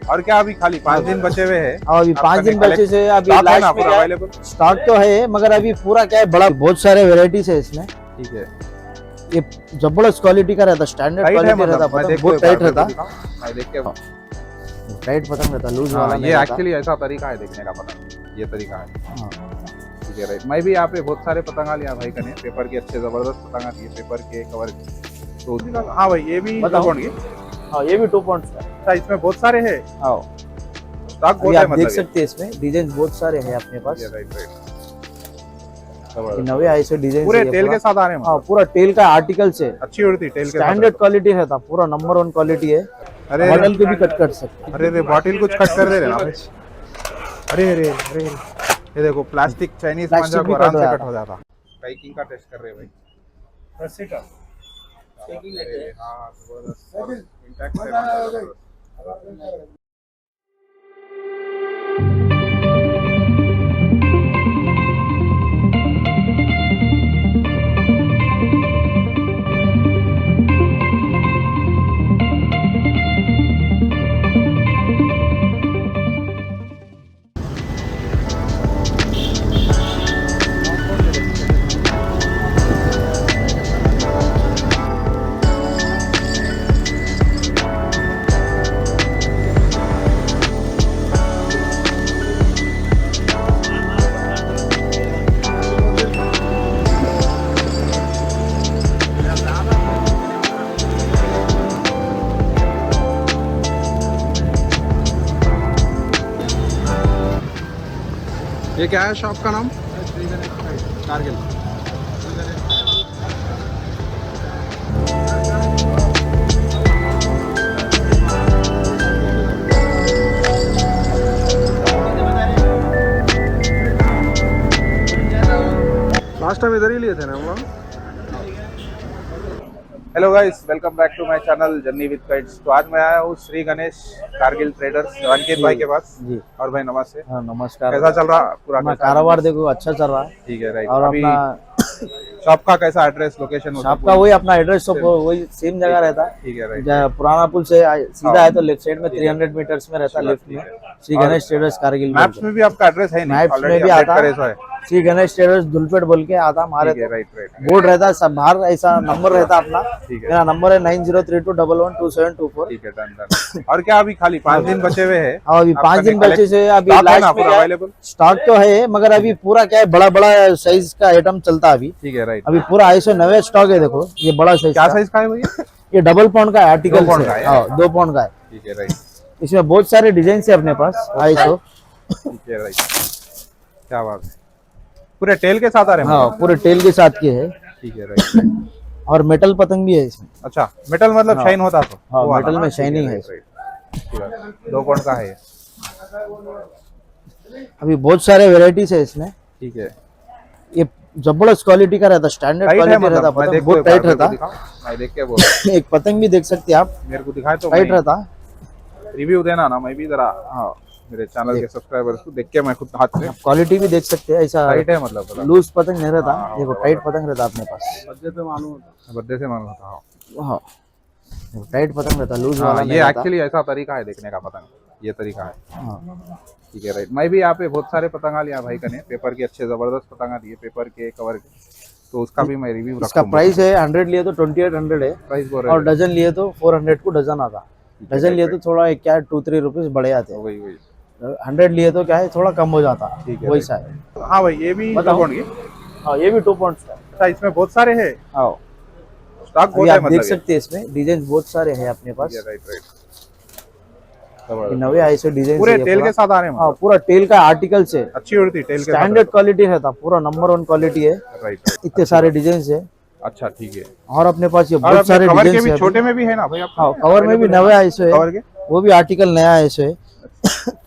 और क्या अभी खाली 5 दिन बचे हुए हैं? और अभी 5 दिन बचे से अभी स्टॉक है ना लास्ट में पूरा अवेलेबल? स्टॉक तो है, मगर अभी पूरा क्या है, बड़ा बहुत सारे वेराइटीज है इसमें। ठीक है, ये जबरदस्त क्वालिटी का रहता, स्टैंडर्ड टाइट है क्वालिटी रहता, मतलब मैं पतंग देख बहुत टाइट रहता, मैं देख के टाइट पतंग रहता, लूज वाला नहीं ये रहता। एक्चुअली ऐसा तरीका है देखने का, पतंग ये तरीका है। हाँ। ठीक है राइट। मैं भी यहाँ पे बहुत सारे पतंगा लिया भाई कने, पेपर के अच्छे जबरदस्त पतंगा दिए, पेपर के कवर के। तो हाँ भाई ये भी बताओ। कौन की? हाँ, ये भी 2 पॉइंट्स का। अच्छा, इसमें बहुत सारे हैं, हाँ, स्टॉक अभी बहुत है आप देख मतलब। सकते हैं इसमें डिजाइन बहुत सारे हैं अपने पास। राइट राइट, ये नवे आए से डिजाइन पूरे टेल के साथ आ रहे हैं। हाँ, पूरा टेल का आर्टिकल से अच्छी उड़ती टेल के स्टैंडर्ड क्वालिटी रहता, पूरा नंबर 1 क्वालिटी है। अरे बॉटल के भी कट कर सकते। अरे बॉटल कुछ कट कर दे रहे ना। अरे अरे अरे ये देखो प्लास्टिक चाइनीज मांझा को आराम से कट हो जाता। पैकिंग का टेस्ट कर रहे हैं भाई। रस्सी का पैकिंग लेते हैं। हां जबरदस्त इंटैक्ट है। ये क्या है शॉप का नाम? कारगिल। लास्ट टाइम इधर ही लिए थे ना हम लोग। Hello guys, welcome back to my channel journey with guides. तो आज मैं आया हूँ श्री गणेश कारगिल ट्रेडर्स अंकित भाई के पास जी। और भाई नमस्ते। हाँ, नमस्कार। कैसा चल रहा पूरा? अपना कारोबार देखो अच्छा चल रहा है। ठीक है राइट। और अभी अपना शॉप का कैसा एड्रेस लोकेशन? शॉप का वही अपना एड्रेस सब वही सेम जगह रहता है। ठीक है राइट। पुराना पुल से सीधा है तो लेफ्ट साइड में 300 मीटर्स में रहता है, लेफ्ट में श्री गणेश ट्रेडर्स कारगिल। मैप्स में भी आपका एड्रेस है? नहीं, मैप्स में ऑलरेडी भी अपडेट आता करे है, सो है। श्री गणेश ट्रेडर्स धुलपेट बोल के आता हमारे। ठीक है राइट राइट। बोर्ड रहता है सब बाहर, ऐसा नंबर रहता है अपना। ठीक है। मेरा नंबर है 9032112724। ठीक है डन डन। और क्या अभी खाली 5 दिन बचे हुए हैं? और अभी 5 दिन बचे से अभी लास्ट में अवेलेबल स्टॉक तो है, मगर अभी पूरा क्या है, बड़ा बड़ा साइज का आइटम चलता है अभी। ठीक है राइट। अभी पूरा 290 स्टॉक है। देखो ये बड़ा साइज। क्या साइज का है भैया? ये डबल पाउंड का आर्टिकल 2 पाउंड का है। हाँ, 2 पाउंड का है। ठीक है राइट। इसमें बहुत सारे डिजाइन है अपने पास 250। ठीक है राइट, क्या बात है। पूरे टेल के साथ आ रहे हैं? हाँ, पूरे टेल के साथ के है। ठीक है राइट। और मेटल पतंग भी है इसमें। अच्छा, मेटल मतलब शाइन होता तो? हाँ, वो मेटल वाला में ना? शाइनिंग है। 2 पाउंड का है। अभी बहुत सारे वेराइटीज है इसमें। ठीक है, ये जबरदस्त क्वालिटी का रहता, स्टैंडर्ड टाइट है क्वालिटी रहता, मतलब मैं पतंग देख बहुत टाइट रहता। मैं देख के बोल एक पतंग भी देख सकते हैं आप, मेरे को दिखाए तो टाइट रहता। रिव्यू देना ना, मैं भी जरा हाँ, मेरे चैनल के सब्सक्राइबर्स को देख के मैं खुद हाथ से। क्वालिटी भी देख सकते हैं, ऐसा टाइट है मतलब लूज पतंग नहीं रहता। हाँ, देखो टाइट पतंग रहता अपने पास। बद्दे से मालूम होता। हाँ, टाइट पतंग रहता, लूज वाला नहीं ये रहता। एक्चुअली ऐसा तरीका है देखने का, पतंग ये तरीका है। हाँ, ठीक है राइट। मैं भी यहाँ पे बहुत सारे पतंगा लिया भाई कने, पेपर के अच्छे जबरदस्त पतंगा दिए, पेपर के कवर के। तो उसका भी मैं रिव्यू इसका प्राइस है 100 लिए तो 2800 है, प्राइस बोल और रहे डजन लिए तो 400 को डजन आता। डजन लिए तो थोड़ा क्या 2-3 रुपीज बढ़े आते हैं। वही वही। 100 लिए तो क्या है, थोड़ा कम हो जाता। ठीक है, वैसा है। हाँ भाई ये भी बताओ। कौन की? हाँ, ये भी 2 पॉइंट्स का। अच्छा, इसमें बहुत सारे हैं, हाँ, स्टॉक अभी बहुत है आप देख मतलब। सकते हैं इसमें डिजाइन बहुत सारे हैं अपने पास। Right right. नवे आए से डिजाइन पूरे टेल के साथ आ रहे हैं? हाँ, पूरा टेल का आर्टिकल से अच्छी उड़ती टेल के साथ। स्टैंडर्ड क्वालिटी रहता, पूरा नंबर 1 क्वालिटी है। राइट। इतने सारे डिजाइन है। अच्छा ठीक है। और अपने पास ये और बहुत अपने सारे कवर के डिजाइन भी है। छोटे में भी है ना भाई आपका? हाँ, कवर में भी नवे आए से कवर के? वो भी आर्टिकल नया आए से।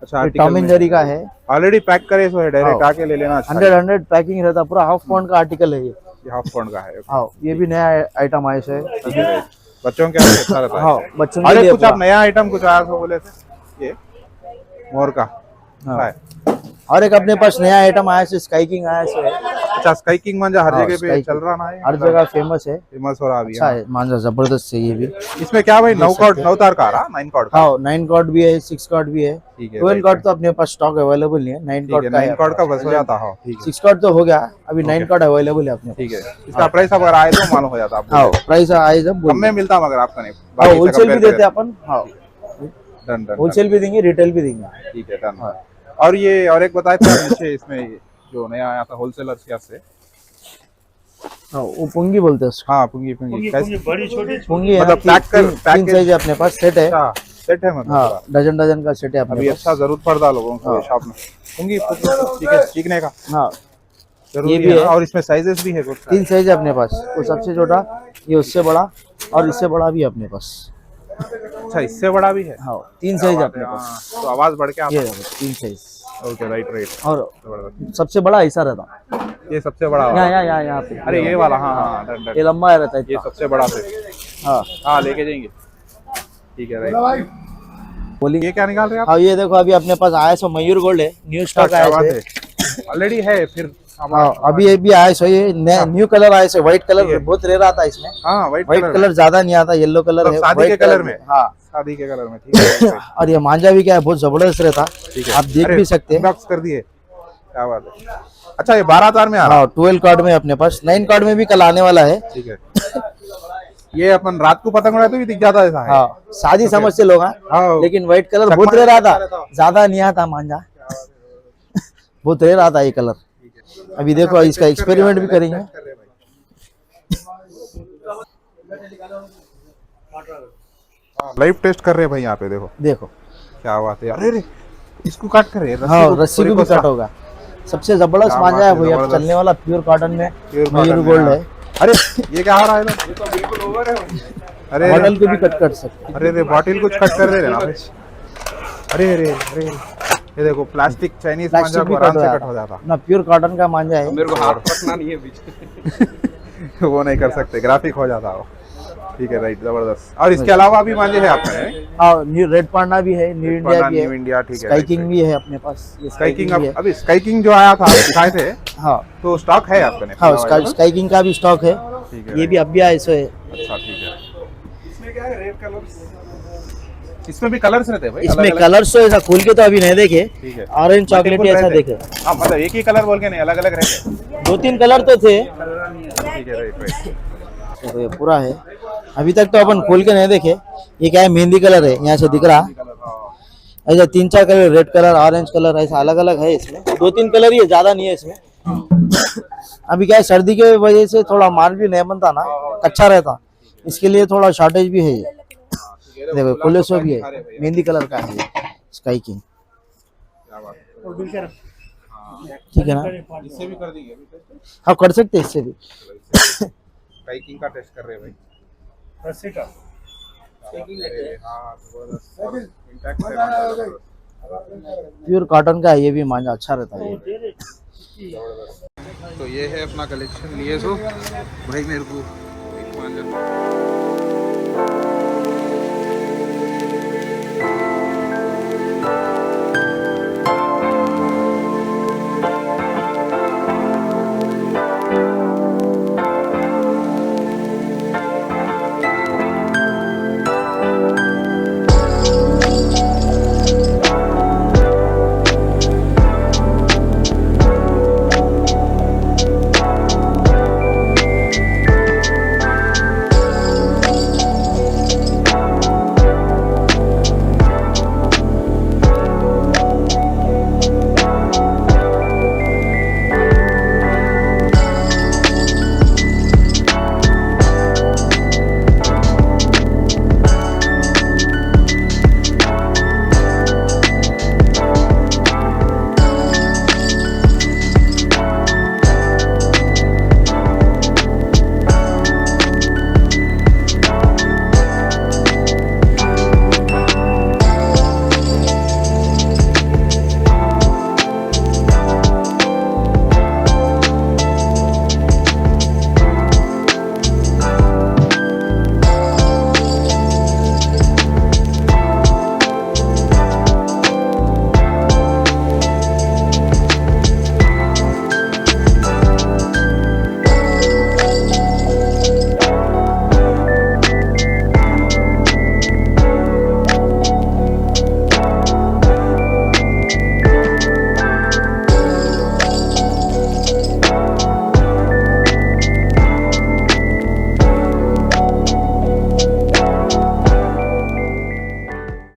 अच्छा, टॉम एंड जेरी का है, ऑलरेडी पैक करे सो है, डायरेक्ट आके ले लेना। 100 पैकिंग रहता, पूरा हाफ पाउंड का आर्टिकल है ये। हाफ पाउंड का है। हाँ, ये भी नया आइटम आए से। बच्चों के लिए अच्छा रहता है। हाँ, बच्चों के अरे लिए कुछ आप नया आइटम कुछ आया तो बोले थे, ये मोर का हाँ। है। और एक अपने पास नया आइटम आया है, स्काई किंग आया है। अच्छा स्काई किंग मांझा हर हाँ, जगह पे स्काई चल किंग रहा ना है, हर जगह फेमस है। फेमस हो रहा अभी। अच्छा है मांझा, जबरदस्त है ये भी। इसमें क्या भाई, 9 कॉर्ड 9 तार का आ रहा, 9 कॉर्ड का? हाँ 9 कॉर्ड भी है, 6 कॉर्ड भी है। ठीक है 12 कॉर्ड तो अपने पास स्टॉक अवेलेबल नहीं है, 9 ठीक कॉर्ड है, का 9 है। कॉर्ड का बस हो जाता। हाँ ठीक है 6 कॉर्ड तो हो गया, अभी 9 कॉर्ड अवेलेबल है अपने पास। ठीक है। इसका प्राइस अगर आए तो मालूम हो जाता आपको। हाँ प्राइस आए जब कम में मिलता मगर आपका नहीं, हाँ बाकी से होलसेल भी compare देते हैं अपन। हाँ करें। डन डन होलसेल भी देंगे, रिटेल भी देंगे। ठीक है डन। और ये और एक बताए थे आप नीचे, इसमें जो नया आया था होलसेलर के से। हाँ वो पुंगी बोलते हैं उसको। हाँ पुंगी पुंगी कैसे? बड़ी छोटी पुंगी है मतलब पैक कर, तीन पैकेज साइज है अपने पास, सेट है। अच्छा सेट है मतलब हाँ पूरा। डजन डजन का सेट है अपने अभी पास। अच्छा जरूरत पड़ता लोगों को शॉप में पुंगी ठीक है सीखने का हाँ जरूरी ये भी है है। ना। और इसमें साइजेस भी है कुछ? 3 साइज है अपने पास, वो सबसे छोटा, ये उससे बड़ा और इससे बड़ा भी है अपने पास। अच्छा इससे बड़ा भी है? हाँ 3 साइज है अपने पास। हाँ, तो आवाज बढ़ के आता ये है। देखो 3 साइज। ओके राइट राइट और जबरदस्त। सबसे बड़ा ऐसा रहता, ये सबसे बड़ा वाला। यहाँ पे। अरे ये वाला हाँ हाँ डन डन। ये लंबा रहता है ये इतना। सबसे बड़ा से हाँ हाँ लेके जाएंगे। ठीक है राइट। बोली ये क्या निकाल रहे हैं आप? हाँ ये देखो अभी अपने पास आया सो मयूर गोल्ड है, न्यू स्टॉक क्या आया बात है। है, ऑलरेडी है फिर? हाँ अभी ये भी आया सो, ये न्यू कलर आया सो, व्हाइट कलर बहुत रेयर आता है इसमें। हाँ व्हाइट व्हाइट कलर कलर ज्यादा नहीं आता, येलो कलर है, शादी के white कलर में। हाँ शादी के कलर में ठीक है right, और ये मांझा भी क्या है, बहुत जबरदस्त रहता, ठीक है। आप देख अरे, भी सकते हैं। unbox कर दिए, क्या बात है। अच्छा ये 12 तार में आ रहा? हाँ 12 कार्ड में अपने पास, 9 कार्ड में भी कल आने वाला है। ठीक है। ये अपन रात को पतंग उड़ाते भी दिख जाता है ऐसा है? हाँ शादी समझते लोग हाँ, हाँ लेकिन व्हाइट कलर बहुत रेयर आता, ज्यादा नहीं आता मांझा, बहुत रेयर आता ये कलर। अभी देखो इसका एक्सपेरिमेंट भी करेंगे। लाइव टेस्ट कर रहे हैं भाई यहाँ पे, देखो देखो क्या बात है। अरे इसको काट कर रहे हैं, हाँ को रस्सी को पूरी भी को कट होगा। सबसे जबरदस्त क्या मांझा बात है है, भैया, जबरदस्त। चलने वाला प्योर कॉटन में Pure मयूर cotton में, गोल्ड हाँ। है। अरे ये क्या आ रहा है इधर? ये तो बिल्कुल ओवर है। अरे मॉडल को भी कट कर सकते हैं। अरे अरे बॉटल कुछ कट कर रहे हैं ना भाई। अरे अरे अरे ये देखो प्लास्टिक चाइनीज मांझा प्लास्टिक को भी आराम कट से हो कट हो जाता। ना, प्योर कॉटन का मांझा है। मेरे को हाथ रखना नहीं है बीच में। वो नहीं कर सकते, ग्राफिक हो जाता वो। ठीक है राइट जबरदस्त। और इसके अलावा भी मांझे हैं आपके? हाँ न्यू रेड पांडा भी है, न्यू इंडिया भी न्यू है, इंडिया ठीक है। स्काई किंग भी है अपने पास। ये स्काई किंग भी है। अभी स्काई किंग जो आया था आप दिखाए थे हाँ तो स्टॉक है आपके? हाँ स्काई किंग का भी स्टॉक है, ठीक है ये भी अब भी आया सो है। अच्छा ठीक है। इसमें क्या है, रेड कलर्स? इसमें भी कलर्स रहते हैं भाई? इसमें अलग-अलग? कलर्स तो ऐसा खोल के तो अभी नहीं देखे, ठीक है। ऑरेंज चॉकलेट Multiple ऐसा रहते हैं? देखे। हाँ मतलब एक ही कलर बोल के नहीं, अलग अलग रहते हैं? 2-3 कलर तो थे। ठीक है राइट राइट। देखो ये पूरा है, अभी तक तो अपन खोल के नहीं देखे। ये क्या है, मेहंदी कलर है, यहाँ से दिख रहा। ऐसा 3-4 colour, red colour, orange colour, ऐसा अलग अलग है इसमें। 2-3 कलर ही है, ज्यादा नहीं है इसमें। अभी क्या है, सर्दी के वजह से थोड़ा माल भी नहीं बनता ना, कच्चा रहता, इसके लिए थोड़ा शॉर्टेज भी है ये। देखो कोलेसो भी है, मेहंदी कलर का है स्काई किंग। ठीक है ना, इससे भी कर देंगे? हाँ कर सकते हैं इससे भी। स्काई किंग का टेस्ट कर रहे हैं भाई। रस्सी का हाँ जबरदस्त। और intact है मांझा, जबरदस्त। प्योर कॉटन का है, ये भी मांझा अच्छा रहता है ये। तो ये है अपना कलेक्शन लिए सो भाई, मेरे को एक मांझा